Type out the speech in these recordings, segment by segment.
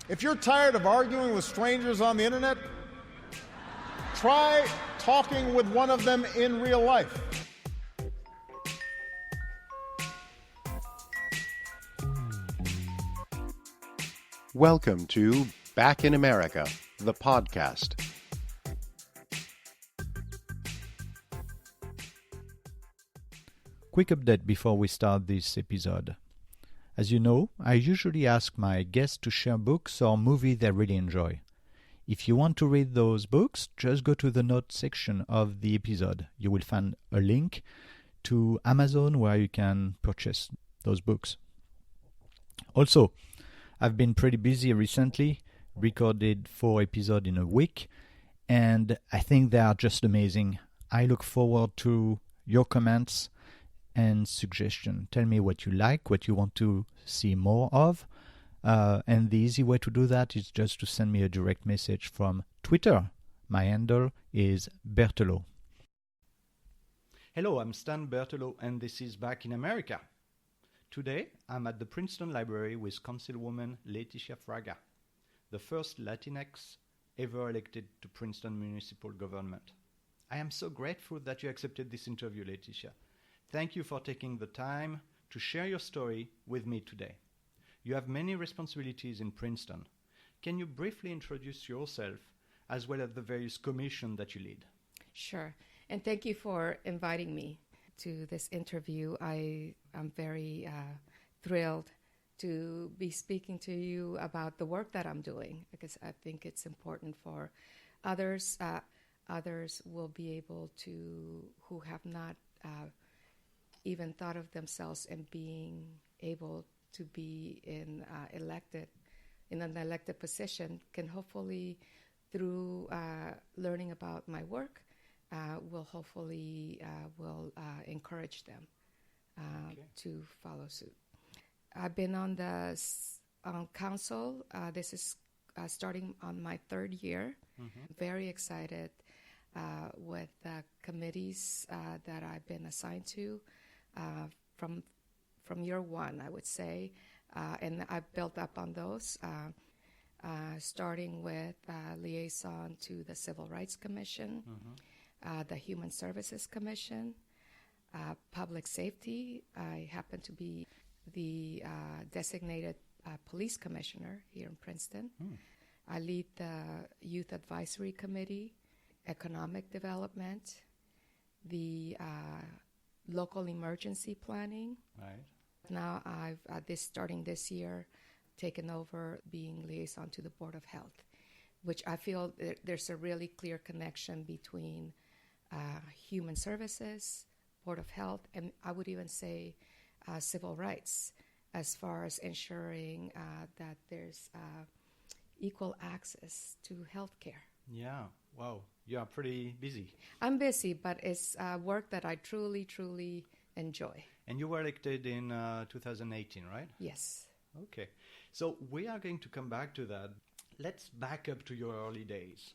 If you're tired of arguing with strangers on the internet, try talking with one of them in real life. Welcome to Back in America, the podcast. Quick update before we start this episode. As you know, I usually ask my guests to share books or movies they really enjoy. If you want to read those books, just go to the notes section of the episode. You will find a link to Amazon where you can purchase those books. Also, I've been pretty busy recently, recorded 4 episodes in a week, and I think they are just amazing. I look forward to your comments and suggestion. Tell me what you like, what you want to see more of. And the easy way to do that is just to send me a direct message from Twitter. My handle is Berthelot. Hello, I'm Stan Berthelot, and this is Back in America. Today, I'm at the Princeton Library with Councilwoman Leticia Fraga, the first Latinx ever elected to Princeton municipal government. I am so grateful that you accepted this interview, Leticia. Thank you for taking the time to share your story with me today. You have many responsibilities in Princeton. Can you briefly introduce yourself as well as the various commissions that you lead? Sure. And thank you for inviting me to this interview. I am very thrilled to be speaking to you about the work that I'm doing, because I think it's important for others. Others will be able to, who have not even thought of themselves in being able to be in an elected position, can hopefully, through learning about my work, will hopefully encourage them to follow suit. I've been on the council. This is starting on my 3rd year. Mm-hmm. Very excited with the committees that I've been assigned to from year one, I would say, and I've built up on those, starting with liaison to the Civil Rights Commission, the Human Services Commission, Public Safety. I happen to be the designated police commissioner here in Princeton. I lead the Youth Advisory Committee, Economic Development, the local emergency planning. Right. Now I've starting this year taken over being liaison to the Board of Health, which I feel there's a really clear connection between human services, Board of Health, and I would even say civil rights, as far as ensuring that there's equal access to health care. Yeah, wow. You are pretty busy. I'm busy, but it's work that I truly, truly enjoy. And you were elected in 2018, right? Yes. Okay. So we are going to come back to that. Let's back up to your early days.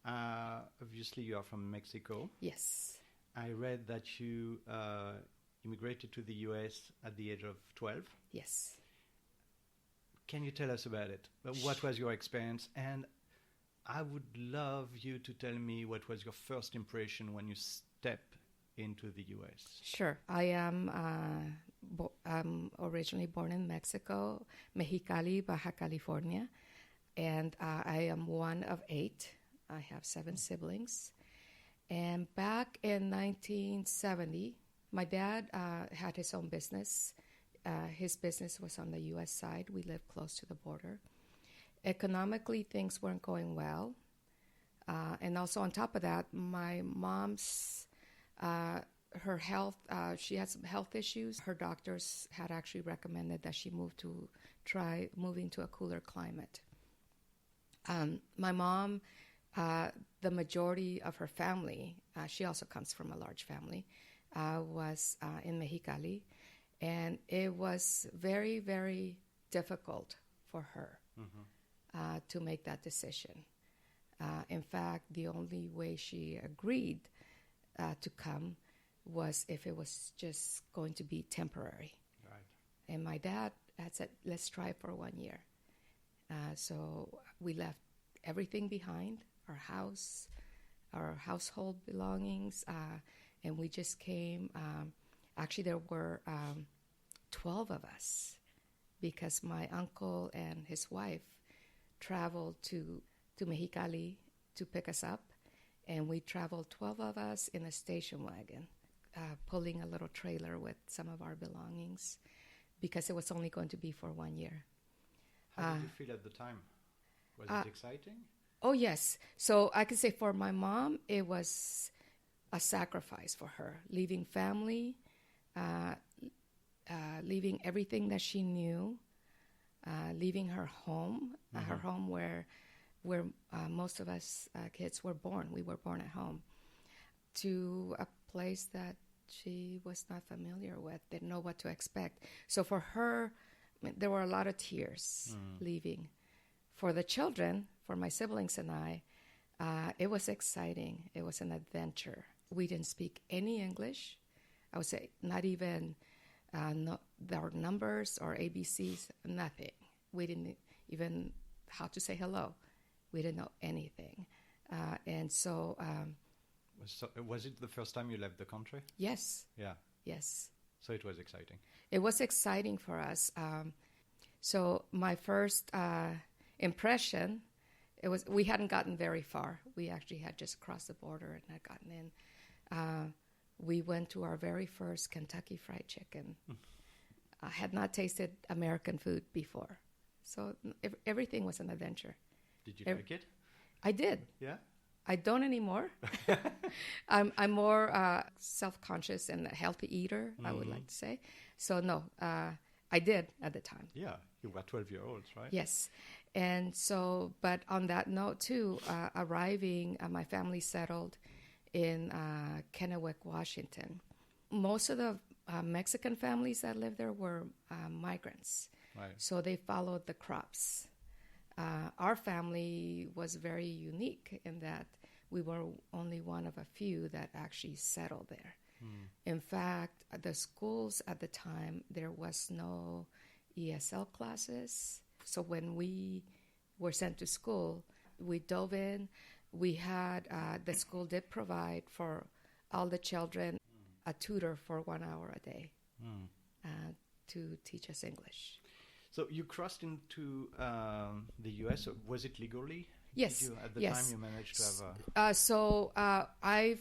Obviously, you are from Mexico. Yes. I read that you immigrated to the U.S. at the age of 12. Yes. Can you tell us about it? What was your experience? And I would love you to tell me what was your first impression when you stepped into the U.S. Sure. I am I'm originally born in Mexico, Mexicali, Baja California, and I am one of 8. I have 7 siblings. And back in 1970, my dad had his own business. His business was on the U.S. side. We lived close to the border. Economically, things weren't going well. And also on top of that, my mom's, her health, she had some health issues. Her doctors had actually recommended that she try moving to a cooler climate. My mom, the majority of her family, she also comes from a large family, was in Mexicali. And it was very, very difficult for her. Mm-hmm. To make that decision. In fact, the only way she agreed to come was if it was just going to be temporary. Right. And my dad had said, let's try for 1 year. So we left everything behind, our house, our household belongings, and we just came. Actually, there were 12 of us because my uncle and his wife traveled to Mexicali to pick us up, and we traveled 12 of us in a station wagon, pulling a little trailer with some of our belongings because it was only going to be for 1 year. How did you feel at the time? Was it exciting? Oh, yes. So I could say for my mom, it was a sacrifice for her, leaving family, leaving everything that she knew, leaving her home, her home where most of us kids were born. We were born at home, to a place that she was not familiar with, didn't know what to expect. So for her, there were a lot of tears leaving. For the children, for my siblings and I, it was exciting. It was an adventure. We didn't speak any English. I would say not even our numbers or ABCs, nothing. We didn't even how to say hello. We didn't know anything. And so... was it the first time you left the country? Yes. Yeah. Yes. So it was exciting. It was exciting for us. So my first impression, we hadn't gotten very far. We actually had just crossed the border and had gotten in. We went to our very first Kentucky Fried Chicken. I had not tasted American food before. So everything was an adventure. Did you like it? I did. Yeah? I don't anymore. I'm more self-conscious and a healthy eater, I would like to say. So no, I did at the time. Yeah, you were 12-year-olds, right? Yes. And so, but on that note too, arriving, my family settled in Kennewick, Washington. Most of the Mexican families that lived there were migrants. Right. So they followed the crops. Our family was very unique in that we were only one of a few that actually settled there. In fact, the schools at the time, there was no ESL classes. So when we were sent to school, we dove in. We had, the school did provide for all the children a tutor for 1 hour a day to teach us English. So you crossed into the U.S. So was it legally? Yes. At the time you managed to have a...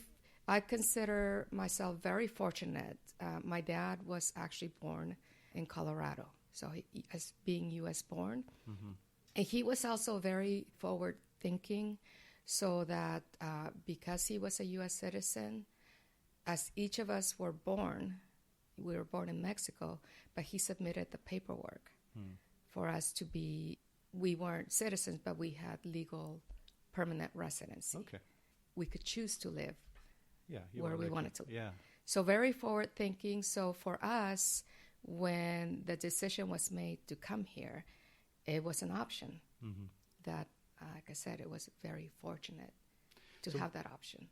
I consider myself very fortunate. My dad was actually born in Colorado, so he as being U.S. born. And he was also very forward-thinking, so that because he was a U.S. citizen, as each of us were born, we were born in Mexico, but he submitted the paperwork for us to be, we weren't citizens, but we had legal permanent residency. Okay. We could choose to live where we wanted to live. Yeah. So very forward thinking. So for us, when the decision was made to come here, it was an option that, like I said, it was very fortunate to have that option.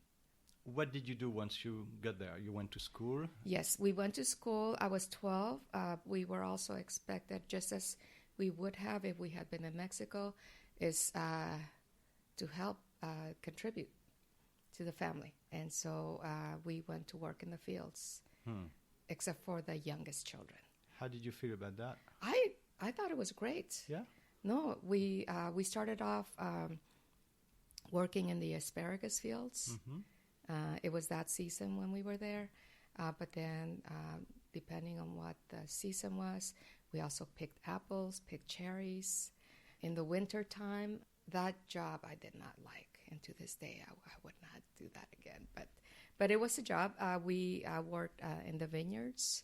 What did you do once you got there? You went to school? Yes, we went to school. I was 12. We were also expected, just as we would have if we had been in Mexico, is to help contribute to the family. And so we went to work in the fields, except for the youngest children. How did you feel about that? I thought it was great. Yeah? No, we started off working in the asparagus fields. It was that season when we were there. But then, depending on what the season was, we also picked apples, picked cherries. In the winter time, that job I did not like. And to this day, I would not do that again. But it was a job. We worked in the vineyards,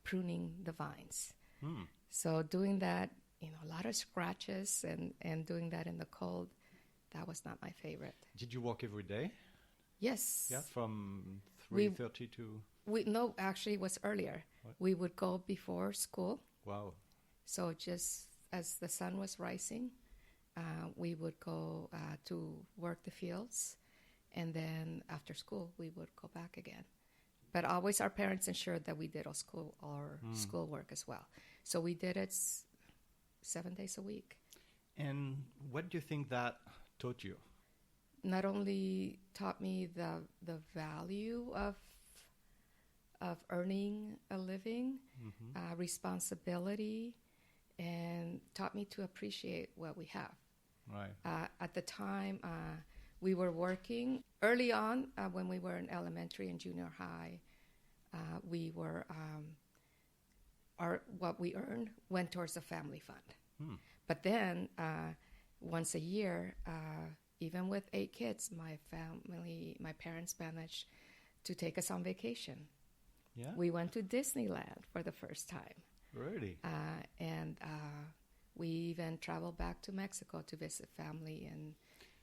pruning the vines. So doing that, a lot of scratches and doing that in the cold, that was not my favorite. Did you work every day? Yes. Yeah, from 3:30 to... No, actually it was earlier. What? We would go before school. Wow. So just as the sun was rising, we would go to work the fields. And then after school, we would go back again. But always our parents ensured that we did our school work as well. So we did it 7 days a week. And what do you think that taught you? Not only taught me the value of earning a living, responsibility, and taught me to appreciate what we have. Right. At the time, we were working early on when we were in elementary and junior high. We were what we earned went towards the family fund. But then once a year, even with 8 kids, my parents managed to take us on vacation. Yeah. We went to Disneyland for the first time. Really? And we even traveled back to Mexico to visit family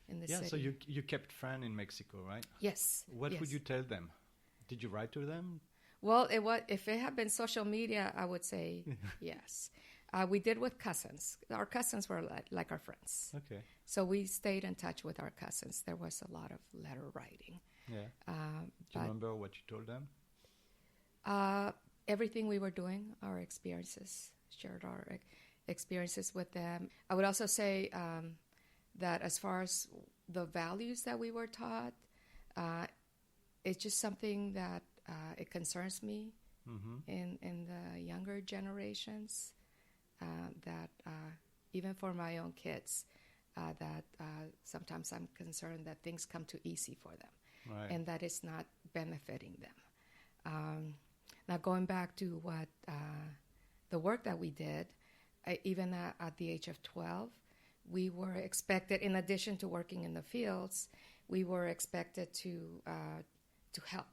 in the city. Yeah, so you kept friends in Mexico, right? Yes. What yes. would you tell them? Did you write to them? Well, if it had been social media, I would say yes. We did with cousins. Our cousins were like our friends. Okay. So we stayed in touch with our cousins. There was a lot of letter writing. Yeah. Do you remember what you told them? Everything we were doing, our experiences, shared our experiences with them. I would also say that as far as the values that we were taught, it's just something that it concerns me in the younger generations, that even for my own kids, that sometimes I'm concerned that things come too easy for them, Right. and that it's not benefiting them. Now, going back to what the work that we did, even at the age of 12, we were expected, in addition to working in the fields, we were expected to help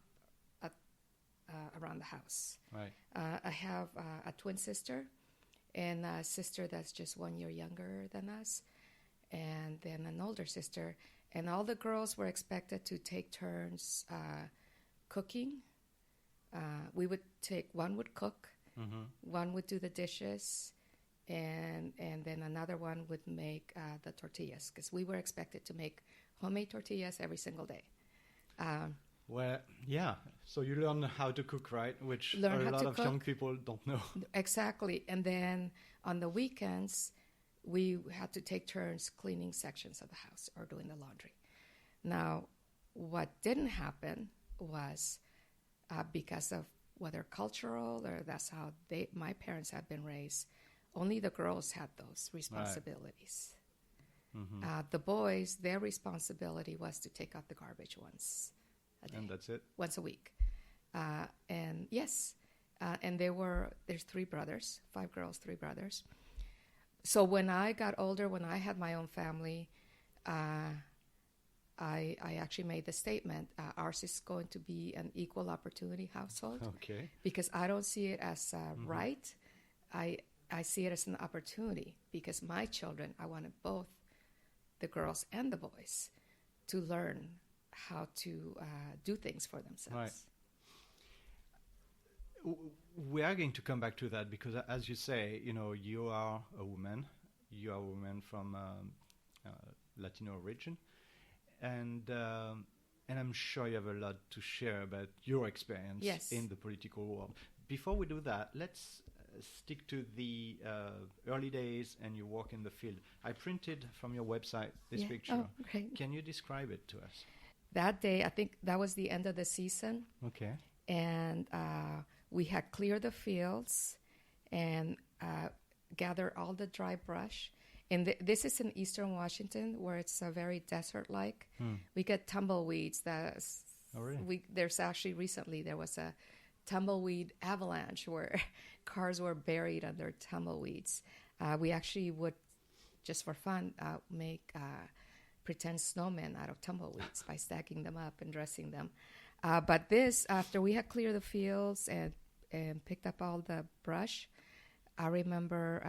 around the house. Right. I have a twin sister and a sister that's just 1 year younger than us, and then an older sister. And all the girls were expected to take turns cooking. One would cook, one would do the dishes, and then another one would make the tortillas, because we were expected to make homemade tortillas every single day. Well, yeah. So you learn how to cook, right? Which Learn a how lot to of young cook. people don't know. Exactly. And then on the weekends, we had to take turns cleaning sections of the house or doing the laundry. Now, what didn't happen was because of whether cultural or that's how my parents had been raised, only the girls had those responsibilities. Right. The boys, their responsibility was to take out the garbage once a day. And that's it? Once a week. And yes, and there's 3 brothers, 5 girls, 3 brothers. So when I got older, when I had my own family, I actually made the statement, ours is going to be an equal opportunity household. Okay. Because I don't see it as right. I see it as an opportunity, because my children, I wanted both the girls and the boys to learn how to do things for themselves. Right. We are going to come back to that, because as you say, you are a woman. You are a woman from Latino origin. And I'm sure you have a lot to share about your experience in the political world. Before we do that, let's stick to the early days and your work in the field. I printed from your website this picture. Oh, great. Can you describe it to us? That day, I think that was the end of the season. Okay. And we had cleared the fields and gathered all the dry brush. And this is in eastern Washington, where it's very desert-like. We get tumbleweeds. There's actually recently there was a tumbleweed avalanche where cars were buried under tumbleweeds. We actually would, just for fun, make pretend snowmen out of tumbleweeds by stacking them up and dressing them. But this, after we had cleared the fields and picked up all the brush, I remember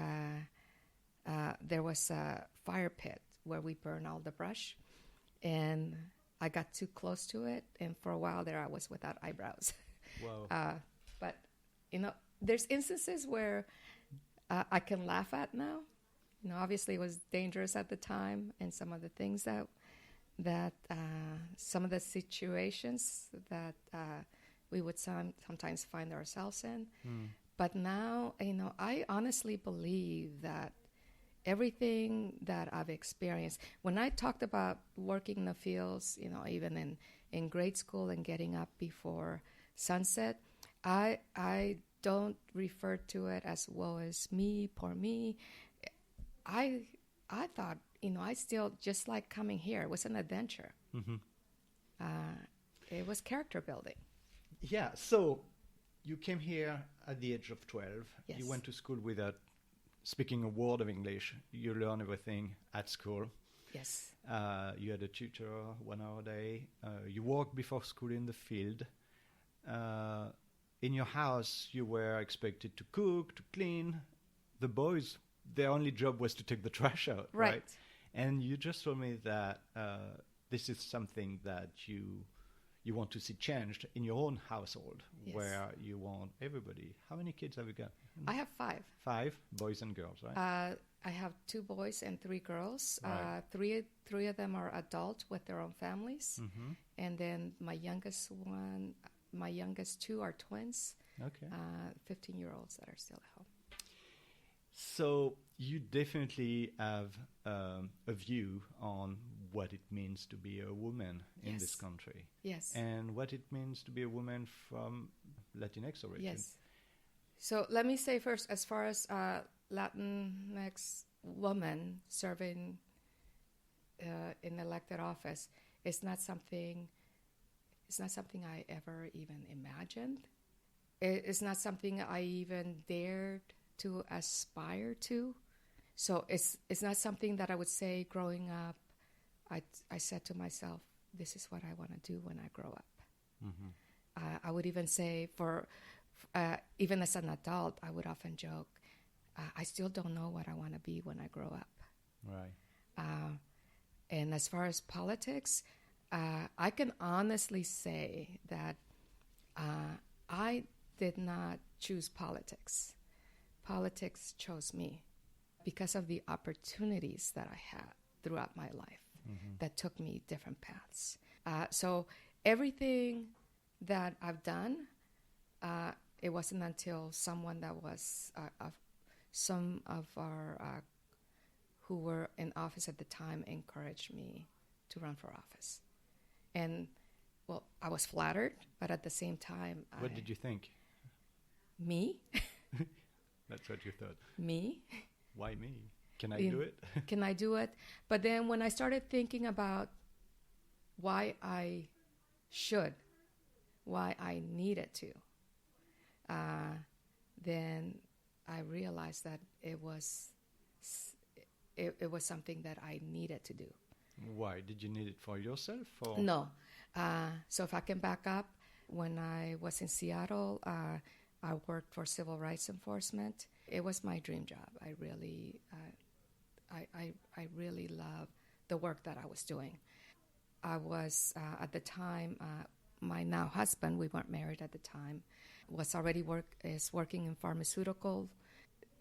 there was a fire pit where we burned all the brush, and I got too close to it, and for a while there I was without eyebrows. Wow. But there's instances where I can laugh at now. Obviously it was dangerous at the time, and some of the things that some of the situations that we would sometimes find ourselves in. But now, I honestly believe that everything that I've experienced. When I talked about working in the fields, even in grade school and getting up before sunset, I don't refer to it as woe is me, poor me. I thought, I still just like coming here. It was an adventure. Mm-hmm. It was character building. Yeah, so you came here at the age of 12. Yes. You went to school without speaking a word of English. You learn everything at school. Yes. You had a tutor 1 hour a day. You worked before school in the field. In your house, you were expected to cook, to clean. The boys, their only job was to take the trash out, right? And you just told me that this is something that you want to see changed in your own household, Yes. where you want everybody. How many kids have you got? I have 5. 5 boys and girls, right? I have 2 boys and 3 girls. Right. Three of them are adult with their own families, Mm-hmm. and then my youngest 2 are twins. Okay. 15-year-olds that are still at home. So you definitely have a view on what it means to be a woman in Yes. this country, Yes. and what it means to be a woman from Latinx origin. Yes. So let me say first, as far as Latinx woman serving in elected office, it's not something I ever even imagined. It's not something I even dared to aspire to. So it's not something that I would say growing up. I said to myself, this is what I want to do when I grow up. Mm-hmm. I would even say even as an adult, I would often joke, I still don't know what I want to be when I grow up. Right. And as far as politics, I can honestly say that I did not choose politics. Politics chose me because of the opportunities that I had throughout my life that took me different paths. So everything that I've done, it wasn't until someone that was some of our who were in office at the time encouraged me to run for office. And, well, I was flattered, but at the same time... What did you think? Me? That's what you thought. Me? Why me? Can I do it? Can I do it? But then when I started thinking about why I should, why I needed to, then I realized that it was something that I needed to do. Why? Did you need it for yourself? Or? No. So if I can back up, when I was in Seattle, I worked for civil rights enforcement. It was my dream job. I really loved the work that I was doing. I was, at the time, my now husband, we weren't married at the time, was already working in pharmaceutical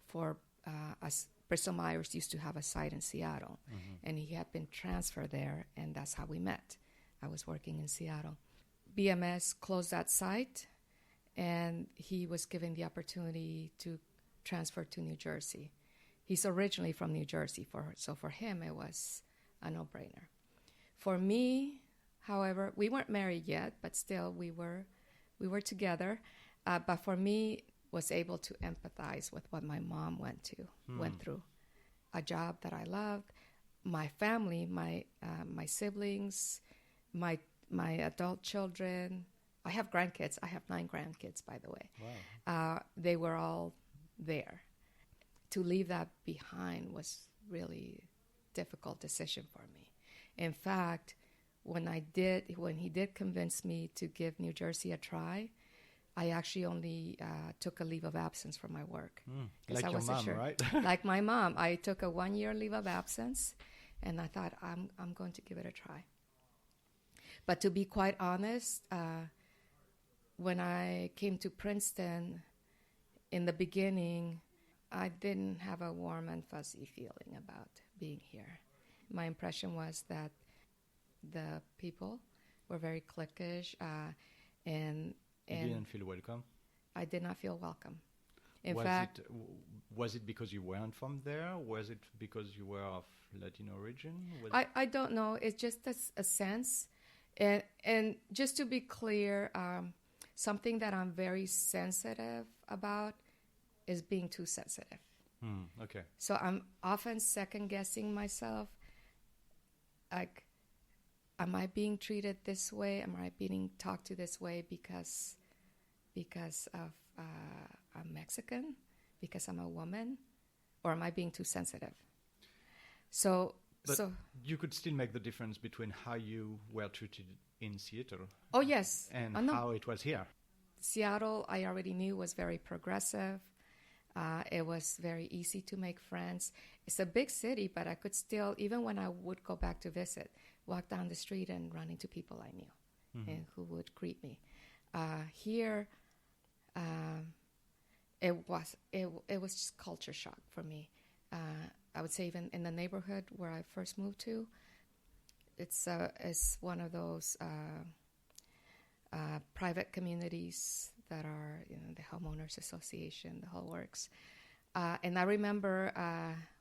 for us. Bristol Myers used to have a site in Seattle, and he had been transferred there, and that's how we met. I was working in Seattle. BMS closed that site, and he was given the opportunity to transfer to New Jersey. He's originally from New Jersey, so for him it was a no-brainer. For me, however, we weren't married yet, but still we were together. But for me, was able to empathize with what my mom went through. A job that I loved, my family, my siblings, my adult children. I have grandkids. I have 9 grandkids, by the way. Wow. They were all there. To leave that behind was really a difficult decision for me. In fact, when he did convince me to give New Jersey a try, I actually only took a leave of absence from my work. Like your mom, right? Like my mom. I took a 1-year leave of absence, and I thought, I'm going to give it a try. But to be quite honest, when I came to Princeton, in the beginning, I didn't have a warm and fuzzy feeling about being here. My impression was that the people were very cliquish, and you didn't feel welcome? I did not feel welcome. In was fact, was it because you weren't from there? Was it because you were of Latino origin? I don't know. It's just a sense. And just to be clear, something that I'm very sensitive about is being too sensitive. Okay. So I'm often second guessing myself. Like, am I being treated this way? Am I being talked to this way because of I'm Mexican? Because I'm a woman? Or am I being too sensitive? But you could still make the difference between how you were treated in Seattle. Oh, yes. And no. how it was here. Seattle, I already knew, was very progressive. It was very easy to make friends. It's a big city, but I could still, even when I would go back to visit, walk down the street and run into people I knew and who would greet me. Here, it was just culture shock for me. I would say even in the neighborhood where I first moved to, it's one of those private communities that are, the homeowners association, the whole works. And I remember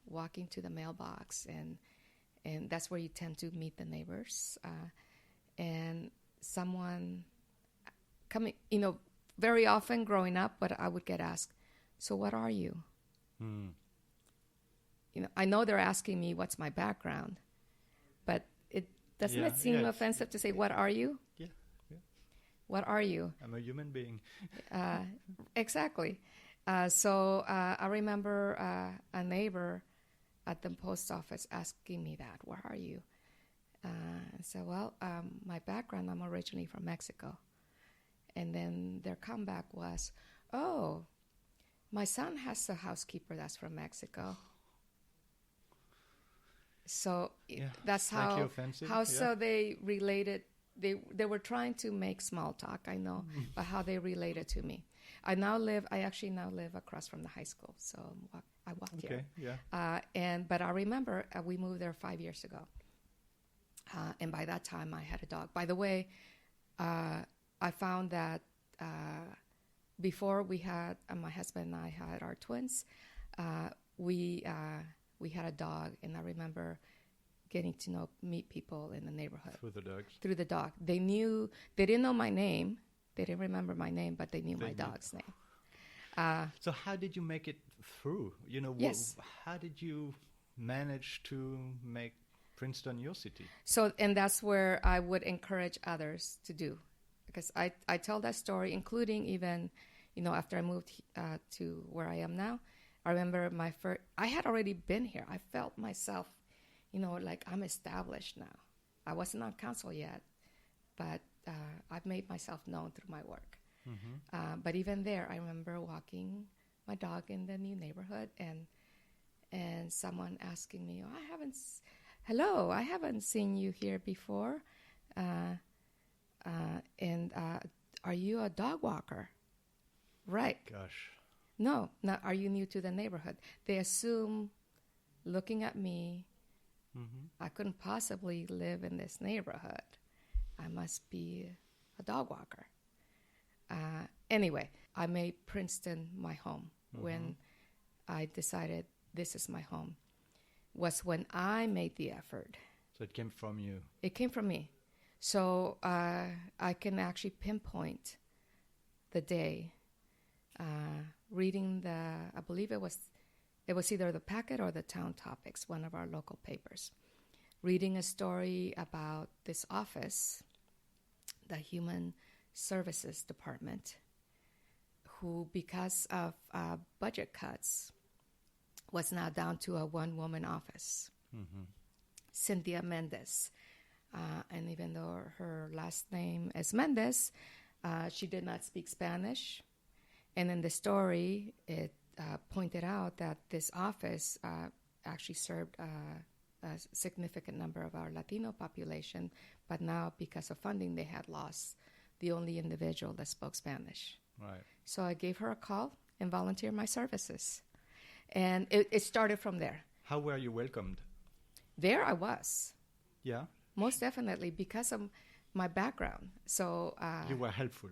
walking to the mailbox, and that's where you tend to meet the neighbors. And someone coming, very often growing up, but I would get asked, "So what are you?" I know they're asking me what's my background, but doesn't it seem offensive to say, "What are you?" Yeah. What are you? I'm a human being. Exactly. So I remember a neighbor at the post office asking me that, "Where are you?" I said, "Well, my background, I'm originally from Mexico." And then their comeback was, "Oh, my son has a housekeeper that's from Mexico." So that's how so they related. They were trying to make small talk, I know, but how they related to me. I actually now live across from the high school, so I walk here. Yeah. But I remember we moved there 5 years ago, and by that time I had a dog. By the way, I found that before we had my husband and I had our twins, we had a dog, and I remember getting to meet people in the neighborhood through the dog. They didn't know my name, they didn't remember my name, but they knew my dog's name. So how did you make it through? Yes. How did you manage to make Princeton your city? So, and that's where I would encourage others to do, because I tell that story, including even, after I moved to where I am now. I remember I had already been here. I felt myself, like I'm established now. I wasn't on council yet, but I've made myself known through my work. But even there, I remember walking my dog in the new neighborhood and someone asking me, "Hello, I haven't seen you here before. And are you a dog walker?" Right. Gosh. No, are you new to the neighborhood? They assume, looking at me, I couldn't possibly live in this neighborhood. I must be a dog walker. Anyway, I made Princeton my home. When I decided this is my home, was when I made the effort. So it came from you. It came from me. So I can actually pinpoint the day, reading I believe it was either the Packet or the Town Topics, one of our local papers, reading a story about this office, the Human Services Department, who, because of budget cuts, was now down to a one-woman office. Cynthia Mendez. And even though her last name is Mendez, she did not speak Spanish. And in the story, it pointed out that this office actually served a significant number of our Latino population, but now, because of funding, they had lost the only individual that spoke Spanish. Right. So I gave her a call and volunteered my services. And it started from there. How were you welcomed? There I was. Yeah? Most definitely, because of my background. So you were helpful.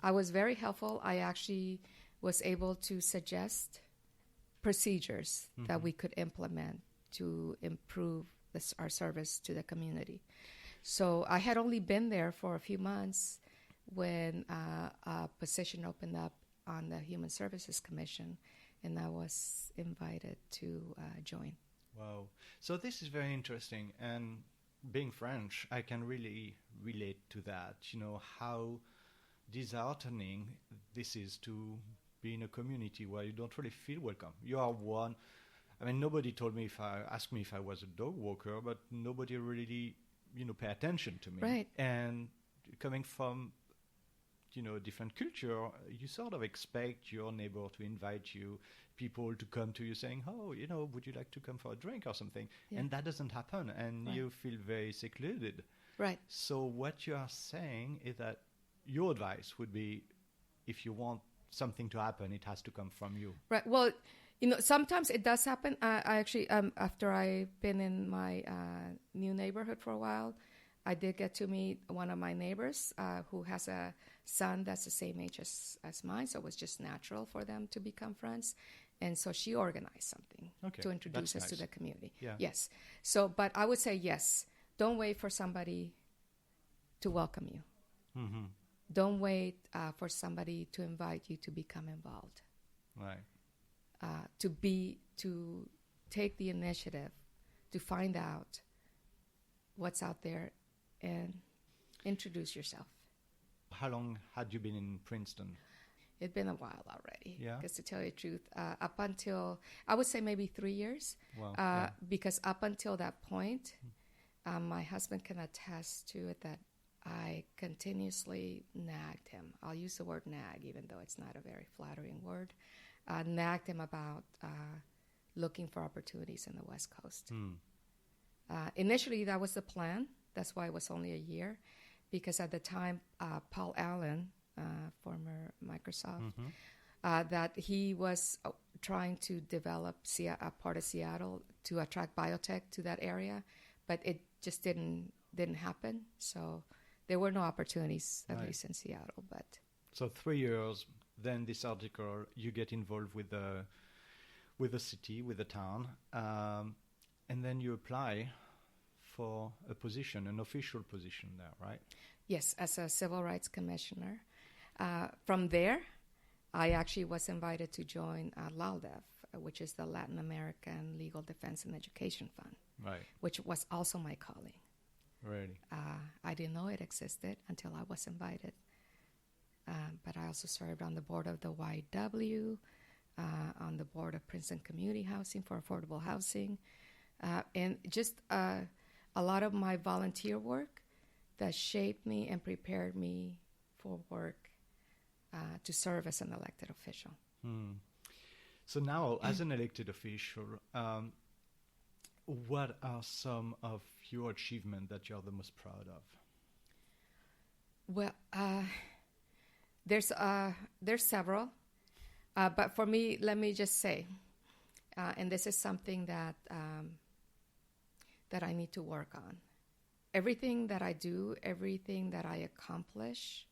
I was very helpful. I actually was able to suggest procedures that we could implement to improve our service to the community. So I had only been there for a few months when a position opened up on the Human Services Commission, and I was invited to join. Wow. So this is very interesting. And being French, I can really relate to that. You know, how disheartening this is to be in a community where you don't really feel welcome. You are one. I mean, nobody asked me if I was a dog walker, but nobody really, pay attention to me. Right. And coming from, a different culture, you sort of expect your neighbor to invite you, people to come to you saying, oh, would you like to come for a drink or something? Yeah. And that doesn't happen, and Right. you feel very secluded. Right. So what you are saying is that your advice would be, if you want something to happen, it has to come from you. Right. Well, sometimes it does happen. I actually, after I've been in my new neighborhood for a while, I did get to meet one of my neighbors who has a son that's the same age as mine, so it was just natural for them to become friends. And so she organized something to introduce us to the community. Yeah. Yes. So, but I would say yes. Don't wait for somebody to welcome you. Mm-hmm. Don't wait for somebody to invite you to become involved. Right. To take the initiative to find out what's out there and introduce yourself. How long had you been in Princeton? It's been a while already. Yeah. Because to tell you the truth, up until, I would say maybe 3 years. Wow. Yeah. Because up until that point, my husband can attest to it that I continuously nagged him. I'll use the word nag, even though it's not a very flattering word. Nagged him about looking for opportunities in the West Coast. Initially, that was the plan. That's why it was only a year. Because at the time, Paul Allen, former Microsoft, that he was trying to develop a part of Seattle to attract biotech to that area, but it just didn't happen. So there were no opportunities, at least in Seattle. But so 3 years, then this article, you get involved with the city, with the town, and then you apply for a position, an official position there, right? yes, as a civil rights commissioner. From there, I actually was invited to join LALDEF, which is the Latin American Legal Defense and Education Fund, Right. which was also my calling. Really. I didn't know it existed until I was invited. But I also served on the board of the YW, on the board of Princeton Community Housing for affordable housing, and just a lot of my volunteer work that shaped me and prepared me for work to serve as an elected official. So now, as an elected official, what are some of your achievements that you're the most proud of? Well, there's several, but for me, let me just say, and this is something that I need to work on. Everything that I do, everything that I accomplish,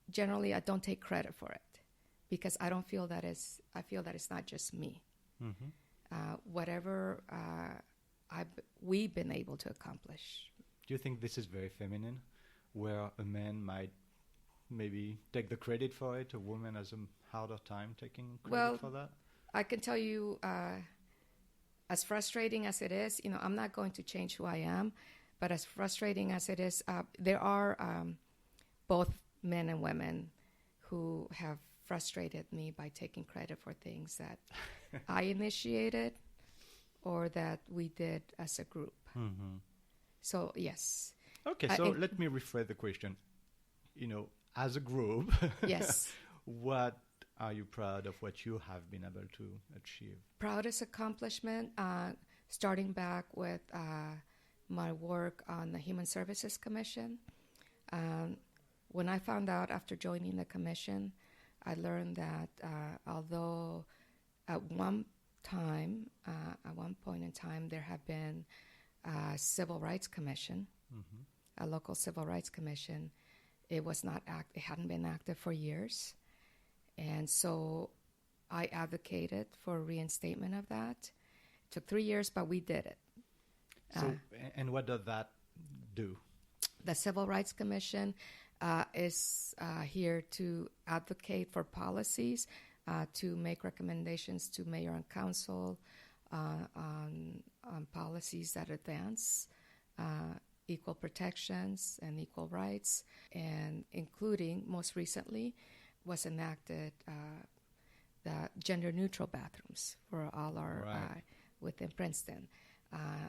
generally I don't take credit for it because I feel that it's not just me. Whatever we've been able to accomplish. Do you think this is very feminine, where a man might maybe take the credit for it, a woman has a harder time taking credit for that? I can tell you, as frustrating as it is, I'm not going to change who I am, but as frustrating as it is, there are both men and women who have frustrated me by taking credit for things that I initiated or that we did as a group. So, yes. Okay, so let me rephrase the question. As a group, yes. What are you proud of what you have been able to achieve? Proudest accomplishment, starting back with my work on the Human Services Commission. When I found out after joining the commission, I learned that although at one point in time, there had been a civil rights commission, a local civil rights commission, it hadn't been active for years. And so I advocated for reinstatement of that. It took 3 years, but we did it. So, and what does that do? The Civil Rights Commission is here to advocate for policies, to make recommendations to mayor and council on policies that advance equal protections and equal rights, and including, most recently, was enacted the gender-neutral bathrooms for all our within Princeton.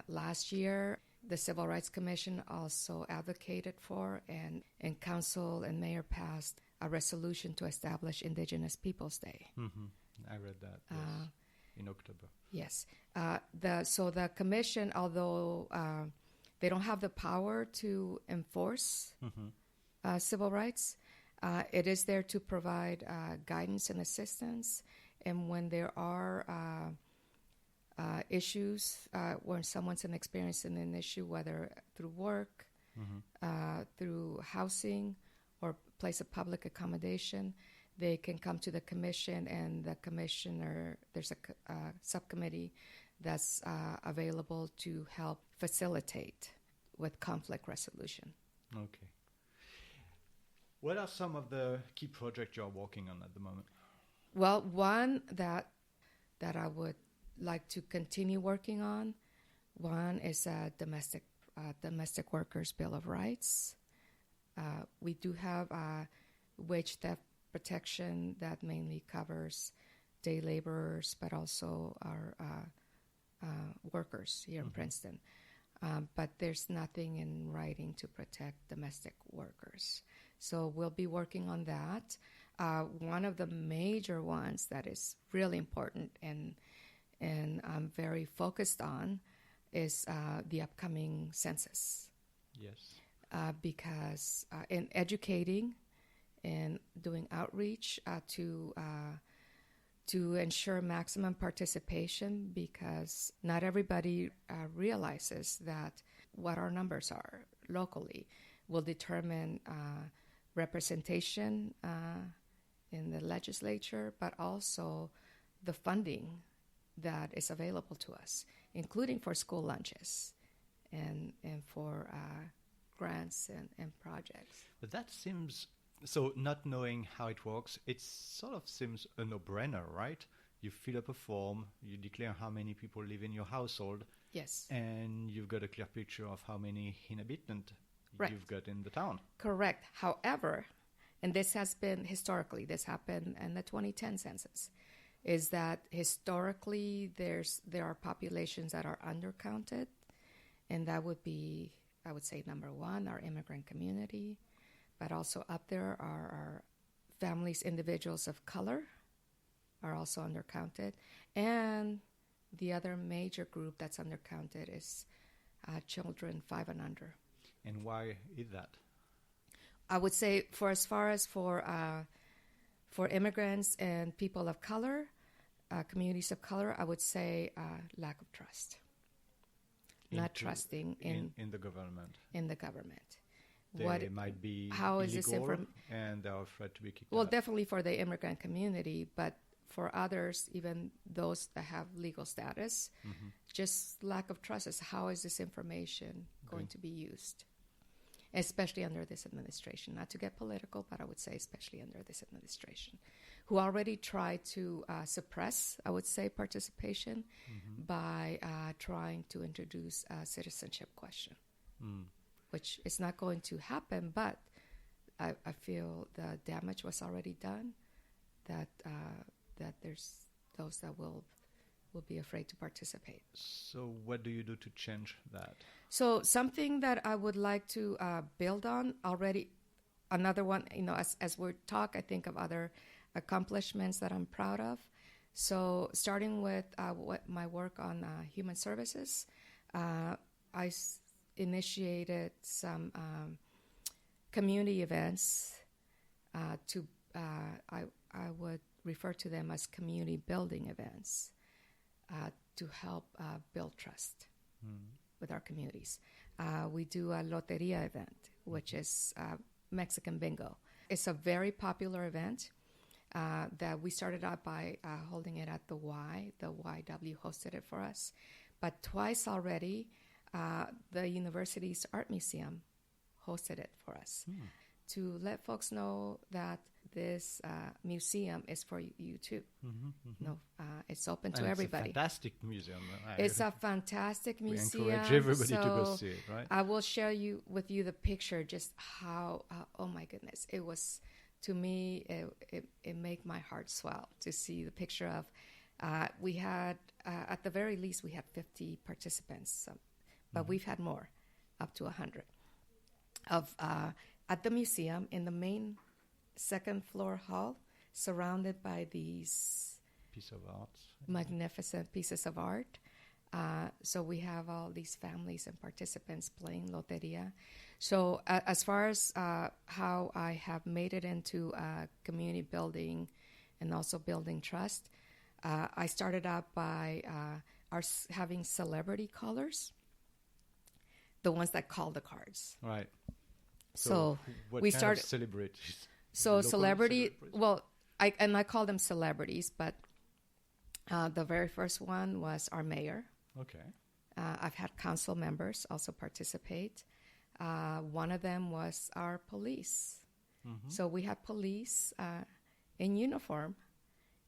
Last year, the Civil Rights Commission also advocated for, and council and mayor passed a resolution to establish Indigenous Peoples Day. Mm-hmm. I read that yes, in October. Yes. So the commission, although they don't have the power to enforce civil rights, it is there to provide guidance and assistance. And when there are issues, when someone's experiencing an issue, whether through work, through housing, or place of public accommodation, they can come to the commission, and the commissioner, there's a subcommittee that's available to help facilitate with conflict resolution. Okay. What are some of the key projects you're working on at the moment? Well, one that I would like to continue working on, one is a domestic workers bill of rights. We do have wage theft protection that mainly covers day laborers, but also our workers here in Princeton. But there's nothing in writing to protect domestic workers. So we'll be working on that. One of the major ones that is really important and I'm very focused on is the upcoming census. Yes. Because in educating and doing outreach to ensure maximum participation, because not everybody realizes that what our numbers are locally will determine representation in the legislature, but also the funding that is available to us, including for school lunches and for grants and projects. But that seems, so not knowing how it works, it sort of seems a no-brainer, right? You fill up a form, you declare how many people live in your household. Yes. And you've got a clear picture of how many inhabitants you've got in the town. Correct. However, and this has been historically, this happened in the 2010 census, is that historically there are populations that are undercounted, and that would be, I would say, number one, our immigrant community, but also up there are our families, individuals of color are also undercounted, and the other major group that's undercounted is children 5 and under. And why is that? I would say for immigrants and people of color, communities of color, I would say lack of trust. Not trusting in the government. In the government. They might be how illegal, is this and they're afraid to be kicked Well, out. definitely for the immigrant community, but for others, even those that have legal status, just lack of trust is how is this information going to be used, especially under this administration. Not to get political, but I would say especially under this administration, who already tried to suppress, I would say, participation by trying to introduce a citizenship question, which is not going to happen, but I feel the damage was already done, that there's those that will be afraid to participate. So what do you do to change that? So something that I would like to build on already, another one, as we talk, I think of other accomplishments that I'm proud of. So starting with my work on human services, I initiated some community events I would refer to them as community building events to help build trust with our communities. We do a Loteria event, which is Mexican bingo. It's a very popular event. that we started out by holding it at the Y. The YW hosted it for us. But twice already, the university's art museum hosted it for us to let folks know that this museum is for you too. No, it's open to everybody. It's a fantastic museum. It's a fantastic museum. We encourage everybody to go see it, right? I will share with you the picture, just how, oh my goodness, it was, to me, it made my heart swell to see the picture of, we had, at the very least, we had 50 participants, but we've had more, up to 100, at the museum in the main second floor hall, surrounded by these Piece of art. magnificent pieces of art. So we have all these families and participants playing loteria. So as far as how I have made it into community building and also building trust, I started out by having celebrity callers, the ones that call the cards. Right. So what we kind started. of celebrities? So Local celebrity, celebrities? well, I call them celebrities, but the very first one was our mayor. Okay. I've had council members also participate. One of them was our police. So we had police in uniform,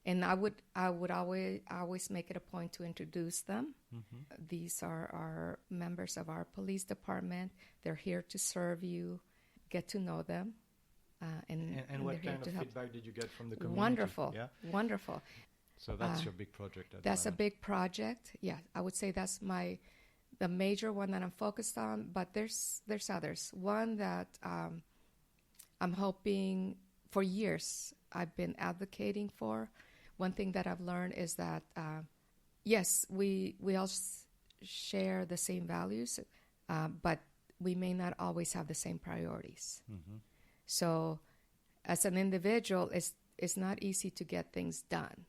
and I would always make it a point to introduce them. These are our members of our police department. They're here to serve you. Get to know them. And what they're here kind to of help. feedback did you get from the community? Wonderful, Yeah. wonderful. So that's your big project. That's a big project. Yeah, I would say that's the major one that I'm focused on. But there's others. One that I'm hoping for years I've been advocating for. One thing that I've learned is that yes, we all share the same values, but we may not always have the same priorities. So as an individual, it's not easy to get things done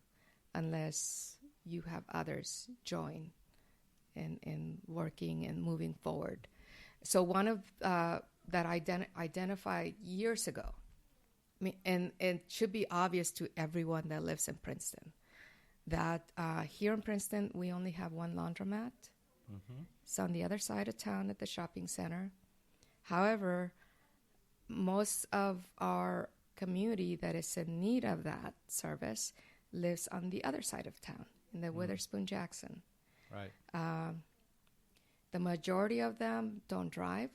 unless you have others join in working and moving forward. So one of that identified years ago, I mean, and it should be obvious to everyone that lives in Princeton, that here in Princeton, we only have one laundromat. It's on the other side of town at the shopping center. However, most of our community that is in need of that service lives on the other side of town, in the Witherspoon Jackson. Right. The majority of them don't drive.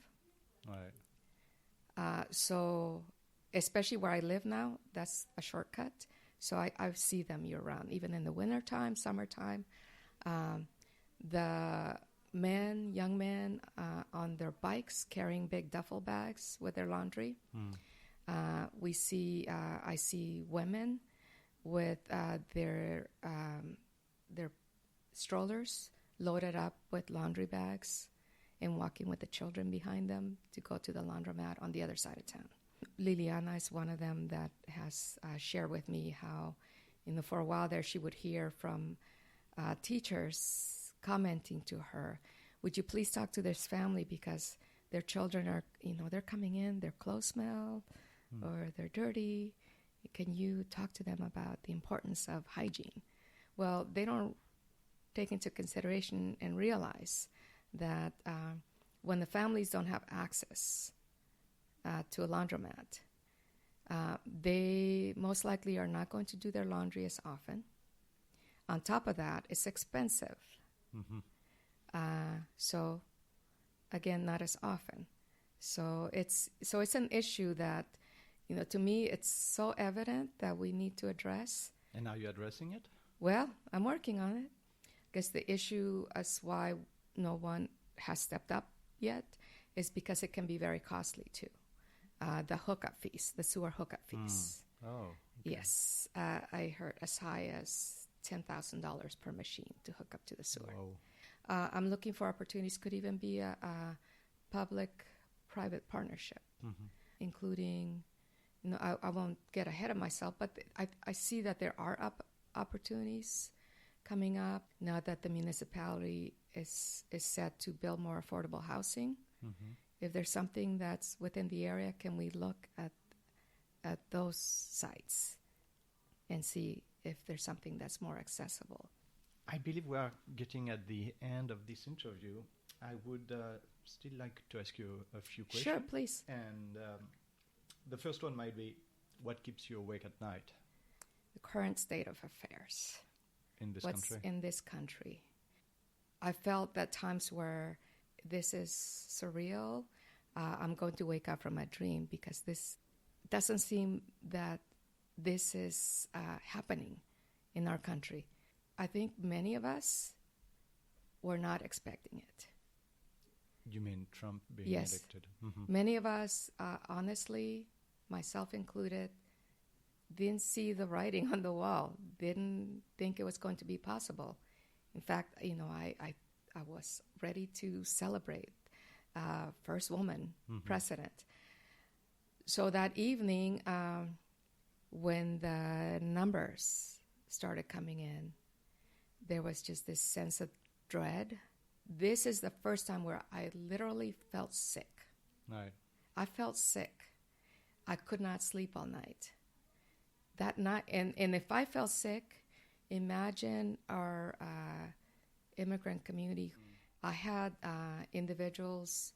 Right. So, especially where I live now, that's a shortcut. So I see them year-round, even in the wintertime, summertime. The young men on their bikes carrying big duffel bags with their laundry. I see women with their strollers loaded up with laundry bags and walking with the children behind them to go to the laundromat on the other side of town. Liliana is one of them that has shared with me how, for a while there, she would hear from teachers commenting to her, would you please talk to this family because their children are, they're coming in, their clothes smell or they're dirty. Can you talk to them about the importance of hygiene? Well, they don't take into consideration and realize that when the families don't have access to a laundromat, they most likely are not going to do their laundry as often. On top of that, it's expensive. So, again, not as often. So it's an issue that, to me, it's so evident that we need to address. And are you addressing it? Well, I'm working on it. I guess the issue as why no one has stepped up yet is because it can be very costly too. The hookup fees, the sewer hookup fees. Oh, okay. Yes, I heard as high as $10,000 per machine to hook up to the sewer. Whoa. I'm looking for opportunities. Could even be a public-private partnership, including, I won't get ahead of myself, but I see that there are opportunities coming up now that the municipality is set to build more affordable housing. If there's something that's within the area, can we look at those sites and see if there's something that's more accessible. I believe we are getting at the end of this interview. I would still like to ask you a few questions. Sure, please. And the first one might be, what keeps you awake at night The current state of affairs. in this What's country? in this country. I felt that times where this is surreal, I'm going to wake up from a dream, because this doesn't seem that this is happening in our country. I think many of us were not expecting it. You mean Trump being Yes. elected? Many of us, honestly, myself included, didn't see the writing on the wall, didn't think it was going to be possible. In fact, I was ready to celebrate first woman president. So that evening, when the numbers started coming in, there was just this sense of dread. This is the first time where I literally felt sick. Right. I felt sick. I could not sleep all night. That night, and if I felt sick, imagine our immigrant community. I had individuals,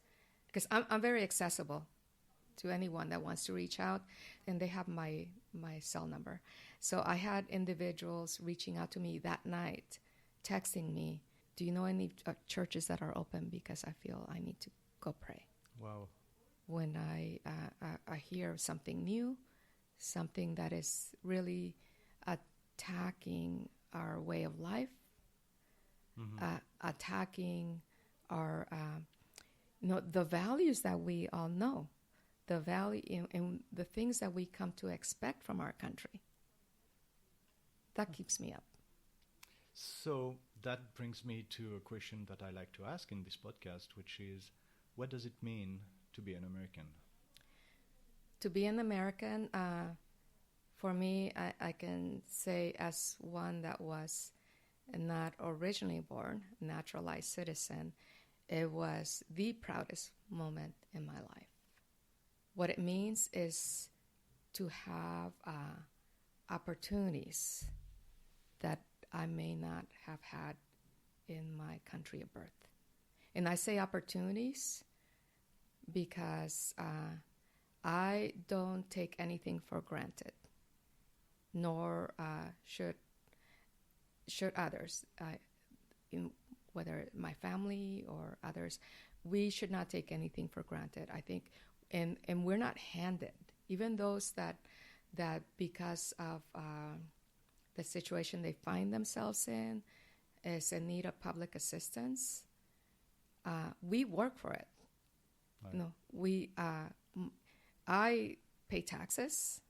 because I'm very accessible to anyone that wants to reach out, and they have my cell number. So I had individuals reaching out to me that night, texting me, do you know any churches that are open, because I feel I need to go pray. Wow. When I hear something new, something that is really attacking our way of life, attacking our, the values that we all know, the value and the things that we come to expect from our country. That keeps me up. So that brings me to a question that I like to ask in this podcast, which is, what does it mean to be an American? To be an American, for me, I can say, as one that was not originally born, naturalized citizen, it was the proudest moment in my life. What it means is to have opportunities that I may not have had in my country of birth. And I say opportunities because I don't take anything for granted, nor should others, whether my family or others. We should not take anything for granted, I think, and we're not handed. Even those that because of the situation they find themselves in is in need of public assistance, we work for it. Right. I pay taxes,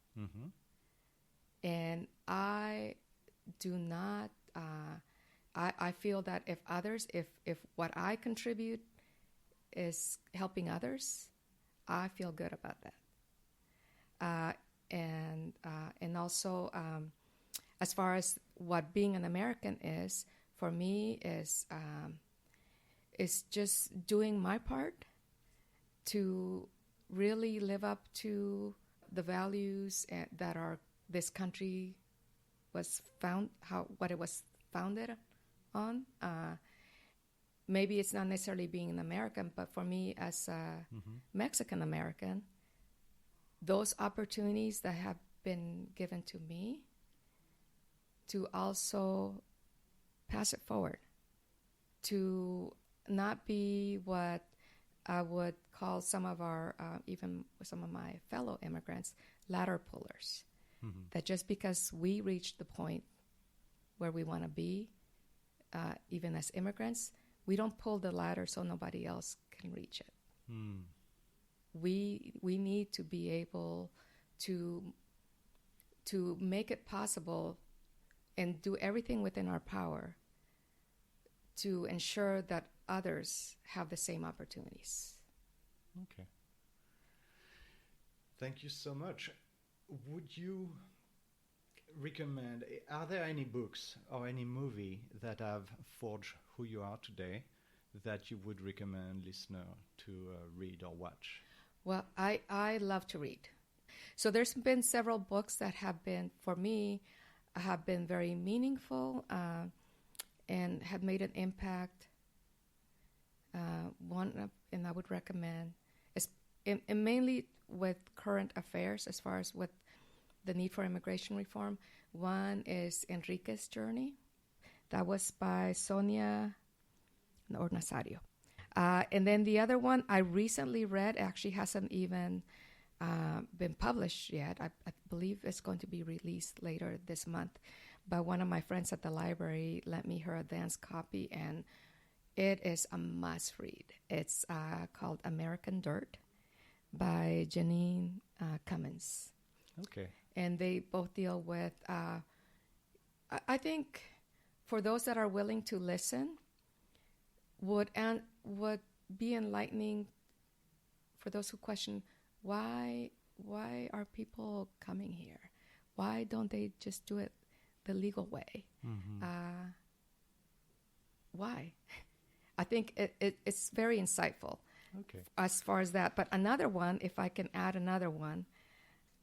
and I do not. I feel that if what I contribute is helping others, I feel good about that. And also, as far as what being an American is, for me is just doing my part to really live up to the values that this country was what it was founded on. Maybe it's not necessarily being an American, but for me as a Mexican American, those opportunities that have been given to me to also pass it forward, to not be what I would call some of even some of my fellow immigrants, ladder pullers. That just because we reached the point where we want to be, even as immigrants, we don't pull the ladder so nobody else can reach it. We need to be able to make it possible and do everything within our power to ensure that others have the same opportunities. Okay. Thank you so much. Would you recommend, are there any books or any movie that have forged who you are today that you would recommend listener to read or watch? Well, I love to read. So there's been several books that have been, for me, have been very meaningful and have made an impact. And I would recommend, and mainly with current affairs as far as with the need for immigration reform. One is Enrique's Journey. That was by Sonia Nazario. And then the other one I recently read, actually hasn't even been published yet. I believe it's going to be released later this month. But one of my friends at the library lent me her advanced copy, and it is a must read. It's called American Dirt by Janine Cummins. Okay. And they both deal with, I think, for those that are willing to listen, would be enlightening for those who question why are people coming here? Why don't they just do it the legal way? Mm-hmm. Why? I think it's very insightful. Okay. As far as that. But another one, if I can add another one,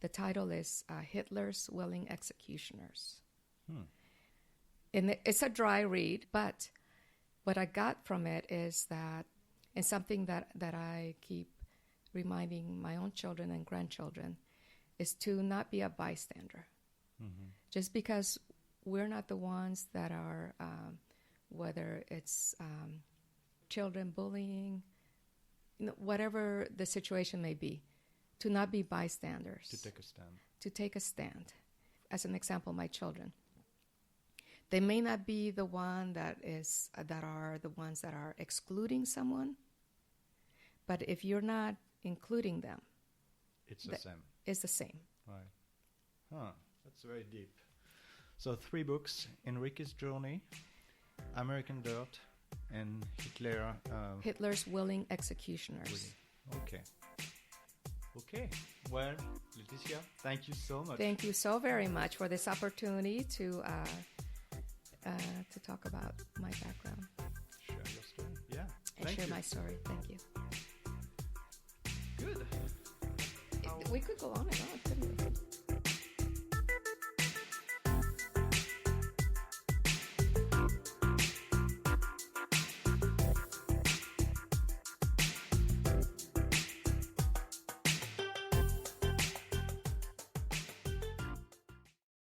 the title is Hitler's Willing Executioners. And it's a dry read, but what I got from it is that, and something that I keep reminding my own children and grandchildren, is to not be a bystander. Mm-hmm. Just because we're not the ones that are, whether it's children bullying, whatever the situation may be, to not be bystanders. To take a stand. To take a stand. As an example, my children. They may not be the one that are the ones that are excluding someone, but if you're not including them, It's the same. it's the same. Right. Huh. That's very deep. So 3 books: Enrique's Journey, American Dirt, and Hitler's Willing Executioners. Okay. Okay. Well, Leticia, thank you so much. Thank you so very much for this opportunity to talk about my background Share your story. Yeah. and Thank share you. my story. Thank you. Good. We could go on and on, couldn't we?